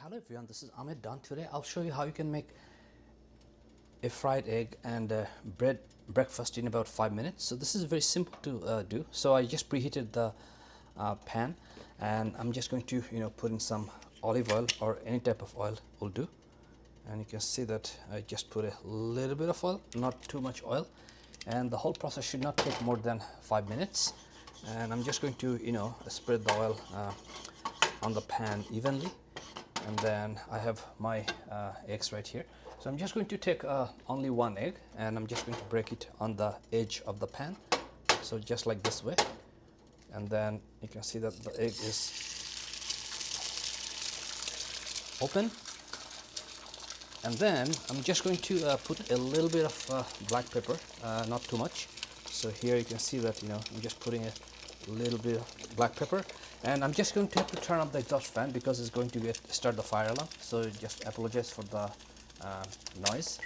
Hello everyone, this is Ahmed. Done today. I'll show you how you can make a fried egg and breakfast in about 5 minutes. So this is very simple to do. So I just preheated the pan, and I'm just going to put in some olive oil, or any type of oil will do. And you can see that I just put a little bit of oil, not too much oil, and the whole process should not take more than 5 minutes. And I'm just going to spread the oil on the pan evenly. And then I have my eggs right here. So I'm just going to take only one egg, and I'm just going to break it on the edge of the pan. So just like this way. And then you can see that the egg is open. And then I'm just going to put a little bit of black pepper, not too much. So here you can see that I'm just putting a little bit of black pepper, and I'm just going to have to turn up the exhaust fan because it's going to start the fire alarm. So just apologize for the noise,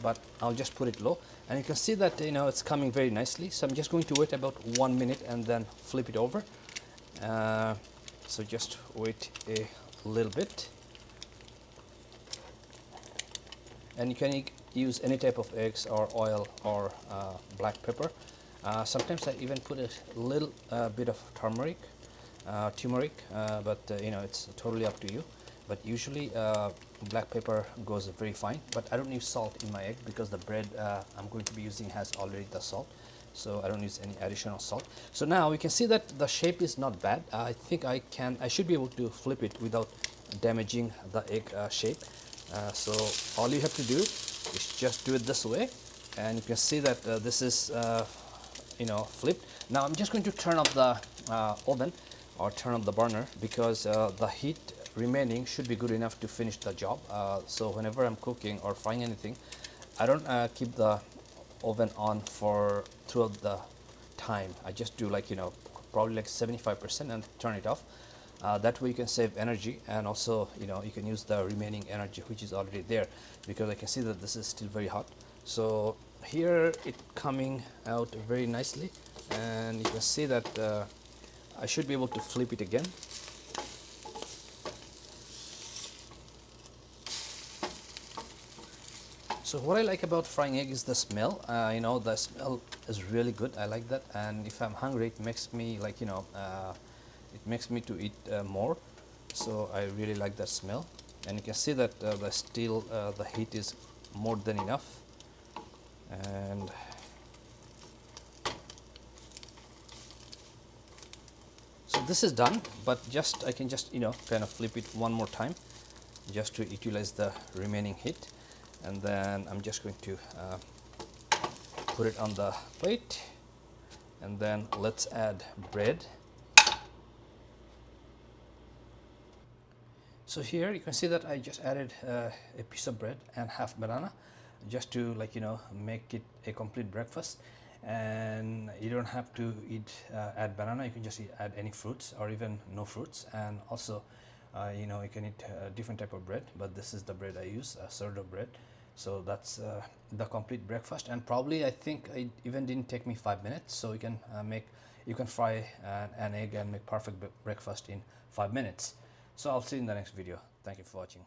but I'll just put it low, and you can see that it's coming very nicely. So I'm just going to wait about 1 minute and then flip it over. So just wait a little bit, and you can use any type of eggs or oil or black pepper. Sometimes I even put a little bit of turmeric, but it's totally up to you. But usually black pepper goes very fine, but I don't use salt in my egg because the bread I'm going to be using has already the salt, so I don't use any additional salt. So now we can see that the shape is not bad. I think I should be able to flip it without damaging the egg shape. So all you have to do is just do it this way, and you can see that this is flipped. Now I'm just going to turn up the oven, or turn up the burner, because the heat remaining should be good enough to finish the job. So whenever I'm cooking or frying anything, I don't keep the oven on for throughout the time. I just do probably like 75% and turn it off. That way you can save energy, and also you can use the remaining energy which is already there, because I can see that this is still very hot. So here it coming out very nicely, and you can see that I should be able to flip it again. So what I like about frying egg is the smell. The smell is really good. I like that, and if I'm hungry, it makes me it makes me to eat more. So I really like that smell, and you can see that the heat is more than enough. And so this is done, but I can just kind of flip it one more time just to utilize the remaining heat. And then I'm just going to put it on the plate, and then let's add bread. So here you can see that I just added a piece of bread and half banana, just to make it a complete breakfast. And you don't have to add banana. You can just add any fruits, or even no fruits. And also you can eat different type of bread, but this is the bread I use, sourdough bread. So that's the complete breakfast, and probably I think it even didn't take me 5 minutes. So you can fry an egg and make perfect breakfast in 5 minutes. So I'll see you in the next video. Thank you for watching.